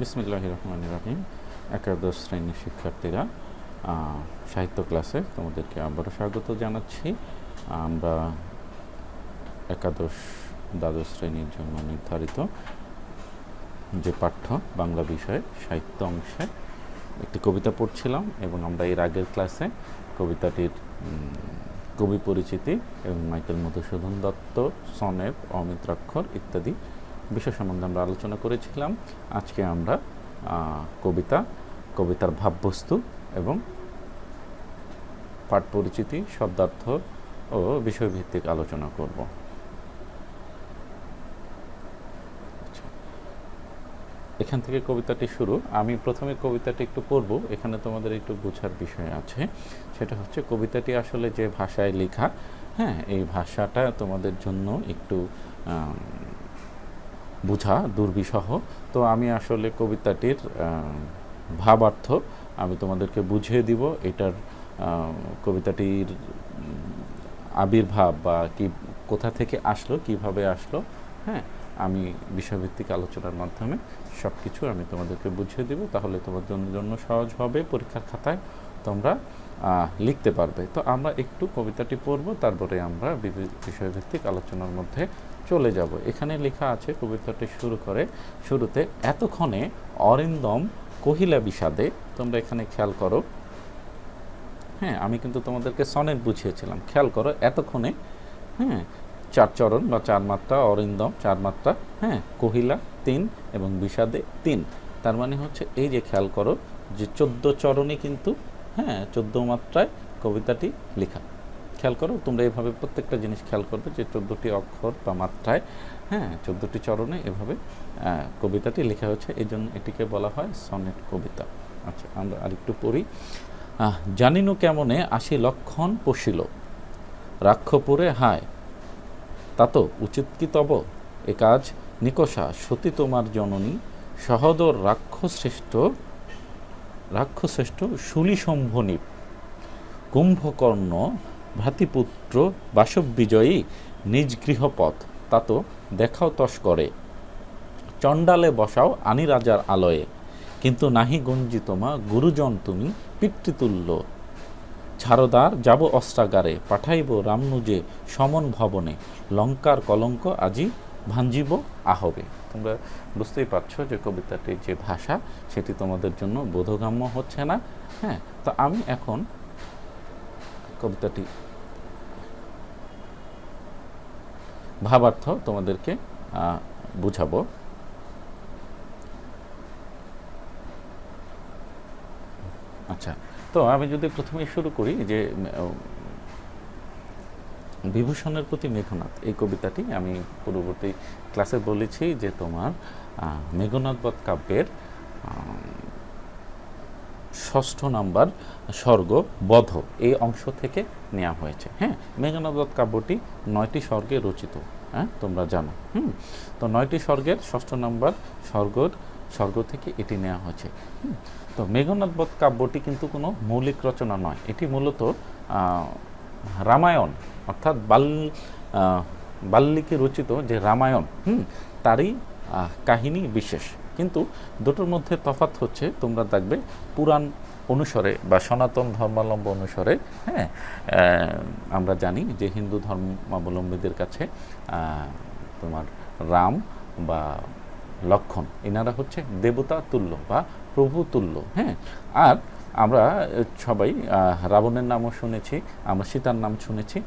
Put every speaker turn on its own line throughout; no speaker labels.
বিসমিল্লাহির রহমানির রহিম। একাদশ শ্রেণীর শিক্ষার্থীরা, সাহিত্য ক্লাসে তোমাদেরকে আবারও স্বাগত জানাচ্ছি। আমরা একাদশ দ্বাদশ শ্রেণীর জন্য নির্ধারিত যে পাঠ্য বাংলা বিষয়ে সাহিত্য অংশে একটি কবিতা পড়ছিলাম এবং আমরা এর আগের ক্লাসে কবিতাটির কবি পরিচিতি এবং মাইকেল মধুসূদন দত্ত, সনেট, অমিত্রাক্ষর ইত্যাদি বিষয় সম্বন্ধে আমরা আলোচনা করেছিলাম। আজকে আমরা কবিতার ভাববস্তু এবং পাঠ পরিচিতি, শব্দার্থ ও বিষয়ভিত্তিক আলোচনা করব। এখান থেকে কবিতাটি শুরু। আমি প্রথমে কবিতাটি একটু পড়ব, এখানে তোমাদের একটু বোঝার বিষয় আছে। সেটা হচ্ছে কবিতাটি আসলে যে ভাষায় লেখা, এই ভাষাটা তোমাদের জন্য একটু বোঝা দুর্বিষহ। তো আমি আসলে কবিতাটির ভাবার্থ আমি তোমাদেরকে বুঝিয়ে দিব। এটার কবিতাটির আবির্ভাব বা কোথা থেকে আসলো, কিভাবে আসলো, আমি বিষয়ভিত্তিক আলোচনার মাধ্যমে সব কিছু আমি তোমাদেরকে বুঝিয়ে দেব। তাহলে তোমাদের জন্য সহজ হবে, পরীক্ষার খাতায় তোমরা লিখতে পারবে। তো আমরা একটু কবিতাটি পড়ব, তারপরে আমরা বিষয়ভিত্তিক আলোচনার মধ্যে চলে যাব। এখানে লেখা আছে, কবিতাটি শুরুতে এতক্ষণে অরিন্দম কহিলা বিষাদে। তোমরা এখানে খেয়াল করো, আমি কিন্তু তোমাদেরকে সনেট বুঝিয়েছিলাম, খেয়াল করো। এতক্ষণে চার চরণ বা চার মাত্রা, অরিন্দম চার মাত্রা, কহিলা 3 এবং বিষাদে 3। তার মানে হচ্ছে এই যে খেয়াল করো যে 14 চরণে কিন্তু 14 মাত্রায় কবিতাটি লেখা। খেয়াল করো, তোমরা এভাবে প্রত্যেকটা জিনিস খেয়াল করবে যে 14টি অক্ষর বা মাত্রায় 14টি চরণে এভাবে কবিতাটি লেখা হচ্ছে। এই জন্য এটিকে বলা হয় সনেট কবিতা। আচ্ছা, আমরা আরেকটু পড়ি। জানিনু কেমনে 80 লক্ষণ পশিল, রাক্ষপুরে হায় তা তো উচিত কি তব, এ কাজ নিকষা সতী তোমার জননী, সহদর রাক্ষশ্রেষ্ঠ শূলিশম্ভনী, কুম্ভকর্ণ ভ্রাতৃপুত্র বাসববিজয়ী, নিজ গৃহপথ তা তো দেখাও তস্করে, চণ্ডালে বসাও আনি রাজার আলয়ে, কিন্তু নাহি গঞ্জিত মা গুরুজন তুমি পিতৃতুল্য, ছারদার যাব অস্ত্রাগারে, পাঠাইব রামনুজে সমন ভবনে, লঙ্কার কলঙ্ক আজি ভাঞ্জিব আহবে। তোমরা বুঝতেই পারছো যে কবিতাটির যে ভাষা সেটি তোমাদের জন্য বোধগম্য হচ্ছে না। তো আমি এখন কবিতাটি ভাবার্থ তোমাদেরকে বুঝাবো। আচ্ছা, তো আমি যদি প্রথমে শুরু করি যে বিভূষণের প্রতি মেঘনাদ, এই কবিতাটি আমি পূর্ববর্তী ক্লাসে বলেছি যে তোমার মেঘনাদ বধ কাব্যের 6ষ্ঠ নাম্বার স্বর্গ বধ, এই অংশ থেকে নেওয়া হয়েছে। মেঘনাদ বধ কাব্যটি 9টি স্বর্গে রচিত, তোমরা জানো। তো 9টি স্বর্গের 6ষ্ঠ নাম্বার স্বর্গ থেকে এটি নেওয়া হয়েছে। তো মেঘনাদ বধ কাব্যটি কিন্তু কোনো মৌলিক রচনা নয়, এটি মূলত রামায়ণ অর্থাৎ বাল্মীকি রচিত যে রামায়ণ, তারই কাহিনী বিশেষ। কিন্তু দুটোর মধ্যে তফাৎ হচ্ছে, তোমরা দেখবে পুরাণ অনুসারে বা সনাতন ধর্মাবলম্ব অনুসারে, আমরা জানি যে হিন্দু ধর্মাবলম্বীদের কাছে তোমার রাম বা লক্ষ্মণ এনারা হচ্ছে দেবতা তুল্য বা প্রভু তুল্য। আর আমরা সবাই রাবণের নামও শুনেছি, আমরা সীতার নাম শুনেছি।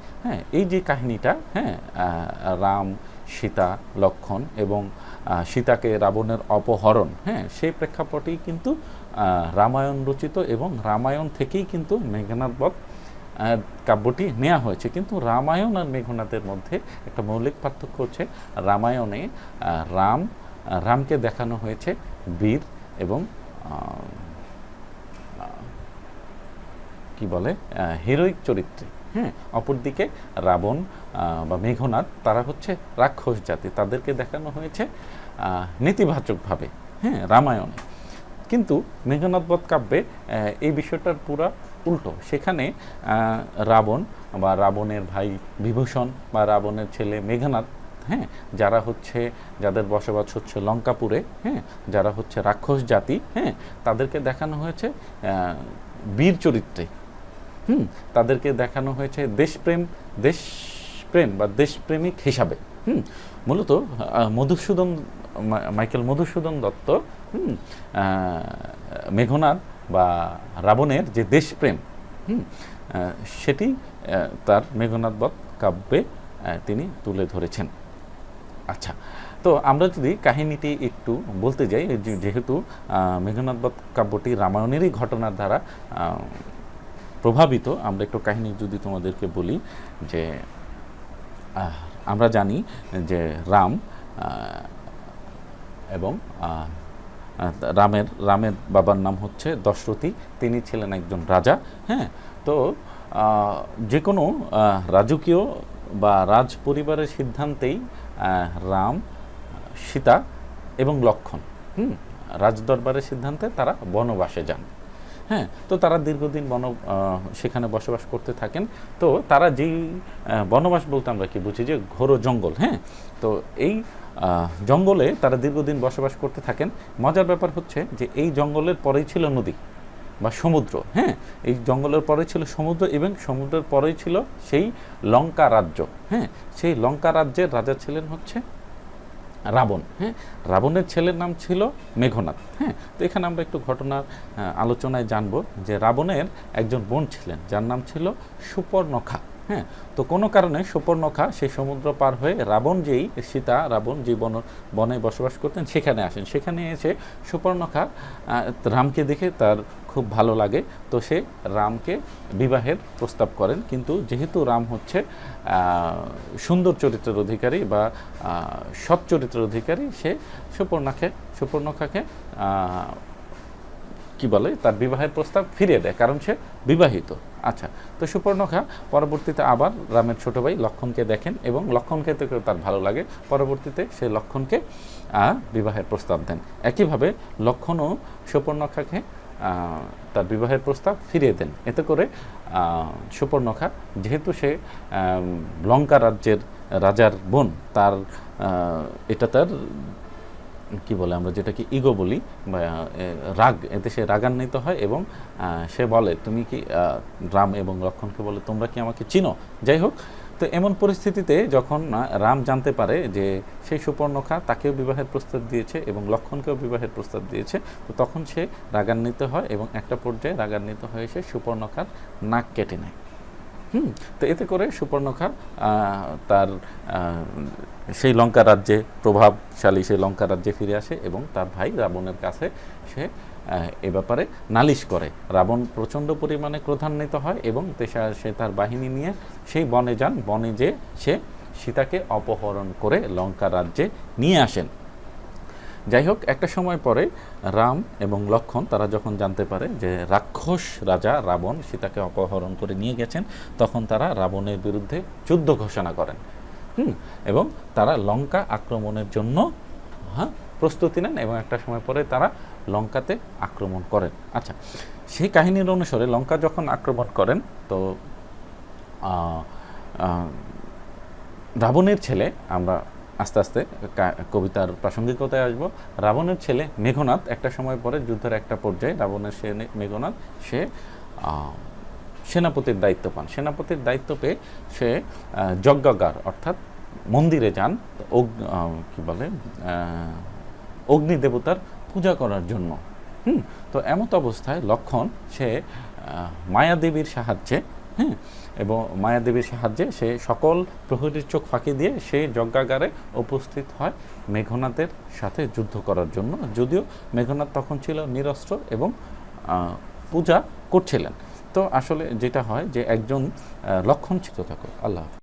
এই যে কাহিনীটা, রাম, সীতা, লক্ষ্মণ এবং সীতাকে রাবণের অপহরণ, সেই প্রেক্ষাপটেই কিন্তু রামায়ণ রচিত এবং রামায়ণ থেকেই কিন্তু মেঘনাদ বধ কাব্যটি নেওয়া হয়েছে। কিন্তু রামায়ণ আর মেঘনাদের মধ্যে একটা মৌলিক পার্থক্য হচ্ছে, রামায়ণে রামকে দেখানো হয়েছে বীর এবং হিরোইক চরিত্রে। অপরদিকে রাবণ বা মেঘনাদ তারা হচ্ছে রাক্ষস জাতি, তাদেরকে দেখানো হয়েছে নেতিবাচকভাবে রামায়ণে। কিন্তু মেঘনাদ বধ কাব্যে এই বিষয়টার পুরা উল্টো। সেখানে রাবণ বা রাবণের ভাই বিভূষণ বা রাবণের ছেলে মেঘনাদ হ্যাঁ, যারা হচ্ছে যাদের বসবাস হচ্ছে লঙ্কাপুরে, হ্যাঁ, যারা হচ্ছে রাক্ষস জাতি, হ্যাঁ, তাদেরকে দেখানো হয়েছে বীর চরিত্রে, তাদেরকে দেখানো হয়েছে দেশপ্রেম বা দেশপ্রেমিক হিসাবে। মূলত মাইকেল মধুসূদন দত্ত মেঘনাদ বা রাবণের যে দেশপ্রেম, সেটি তার মেঘনাদ বধ কাব্যে তিনি তুলে ধরেছেন। আচ্ছা, তো আমরা যদি কাহিনীটি একটু বলতে যাই, যেহেতু মেঘনাদ বধ কাব্যটি রামায়ণেরই ঘটনার দ্বারা প্রভাবিত, আমরা একটু কাহিনী যদি তোমাদেরকে বলি যে আমরা জানি যে রাম এবং রামের বাবার নাম হচ্ছে দশরথী, তিনি ছিলেন একজন রাজা। হ্যাঁ, তো যে কোনো রাজকীয় বা রাজ পরিবারের সিদ্ধান্তেই রাম, সীতা এবং লক্ষ্মণ রাজদরবারের সিদ্ধান্তে তারা বনবাসে যান। হ্যাঁ, তো তারা দীর্ঘদিন সেখানে বসবাস করতে থাকেন। তো তারা যেই বনবাস বলতে আমরা কি বুঝি, যে ঘোর জঙ্গল। হ্যাঁ, তো এই জঙ্গলে তারা দীর্ঘদিন বসবাস করতে থাকেন। মজার ব্যাপার হচ্ছে যে এই জঙ্গলের পরেই ছিল নদী বা সমুদ্র। হ্যাঁ, এই জঙ্গলের পরেই ছিল সমুদ্র এবং সমুদ্রের পরেই ছিল সেই লঙ্কা রাজ্য। হ্যাঁ, সেই লঙ্কা রাজ্যের রাজা ছিলেন হচ্ছে রাবণ। হ্যাঁ, রাবণের ছেলের নাম ছিল মেঘনাদ। হ্যাঁ, তো এখানে আমরা একটু ঘটনার আলোচনায় জানব যে রাবণের একজন বোন ছিলেন যার নাম ছিল সুপর্ণখা। হ্যাঁ, তো কোনো কারণে সুপর্ণখা সেই সমুদ্র পার হয়ে রাবণ যে বনে বসবাস করতেন সেখানে আসেন। সেখানে এসে সুপর্ণখা রামকে দেখে তার খুব ভালো লাগে, তো সে রামকে বিবাহের প্রস্তাব করেন। কিন্তু যেহেতু রাম হচ্ছে সুন্দর চরিত্রের অধিকারী বা সৎ চরিত্রের অধিকারী, সে সুপর্ণখাকে কি বলে তার বিবাহের প্রস্তাব ফিরিয়ে দেয়, কারণ সে বিবাহিত। আচ্ছা, তো সুপর্ণখা পরবর্তীতে আবার রামের ছোট ভাই লক্ষ্মণকে দেখেন এবং লক্ষ্মণকে দেখে তার ভালো লাগে। পরবর্তীতে সে লক্ষ্মণকে বিবাহের প্রস্তাব দেন। একইভাবে লক্ষ্মণও সুপর্ণখাকে তার বিবাহের প্রস্তাব ফিরিয়ে দেন। এতে করে সুপর্ণখা, যেহেতু সে লঙ্কা রাজ্যের রাজার বোন, এটা তার কি বলে আমরা যেটাকে ইগো বলি বা রাগ, এতে সে রাগান্বিত হয় এবং সে বলে, তুমি কি রাম এবং লক্ষ্মণকে বলে, তোমরা কি আমাকে চিনো? যাই হোক, তো এমন পরিস্থিতিতে যখন রাম জানতে পারে যে সেই সুপর্ণখা তাকেও বিবাহের প্রস্তাব দিয়েছে এবং লক্ষ্মণকেও বিবাহের প্রস্তাব দিয়েছে, তো তখন সে রাগান্বিত হয় এবং একটা পর্যায়ে রাগান্বিত হয়ে সে সুপর্ণখার নাক কেটে নেয়। তো এতে করে সুপর্ণখা তার সেই লঙ্কা রাজ্যে প্রভাবশালী সেই লঙ্কা রাজ্যে ফিরে আসে এবং তার ভাই রাবণের কাছে সে এ ব্যাপারে নালিশ করে। রাবণ প্রচণ্ড পরিমাণে ক্রোধান্বিত হয় এবং সে তার বাহিনী নিয়ে সেই বনে যান। বনে যেয়ে সে সীতাকে অপহরণ করে লঙ্কা রাজ্যে নিয়ে আসেন। যাই হোক, একটা সময় পরে রাম এবং লক্ষ্মণ তারা যখন জানতে পারে যে রাক্ষস রাজা রাবণ সীতাকে অপহরণ করে নিয়ে গেছেন, তখন তারা রাবণের বিরুদ্ধে যুদ্ধ ঘোষণা করেন এবং তারা লঙ্কা আক্রমণের জন্য প্রস্তুতি নেন এবং একটা সময় পরে তারা লঙ্কাতে আক্রমণ করেন। আচ্ছা, সেই কাহিনীর অনুসারে লঙ্কা যখন আক্রমণ করেন, তো রাবণের ছেলে, আমরা আস্তে আস্তে কবিতার প্রাসঙ্গিকতায় আসবো, রাবণের ছেলে মেঘনাদ একটা সময় পরে যুদ্ধের একটা পর্যায়ে রাবণের মেঘনাদ সে সেনাপতির দায়িত্ব পান। সেনাপতির দায়িত্ব পেয়ে সে যজ্ঞাগার অর্থাৎ মন্দিরে যান কি বলে অগ্নি দেবতার পূজা করার জন্য। তো এমত অবস্থায় লক্ষ্মণ সে মায়াদেবীর সাহায্যে এবং মায়াদেবীর সাহায্যে সে সকল প্রহরীর চোখ ফাঁকি দিয়ে সে যজ্ঞাগারে উপস্থিত হয় মেঘনাদের সাথে যুদ্ধ করার জন্য, যদিও মেঘনাদ তখন ছিল নিরস্ত্র এবং পূজা করছিলেন। তো আসলে যেটা হয় যে একজন লক্ষণ ছিল থাকো আল্লাহ।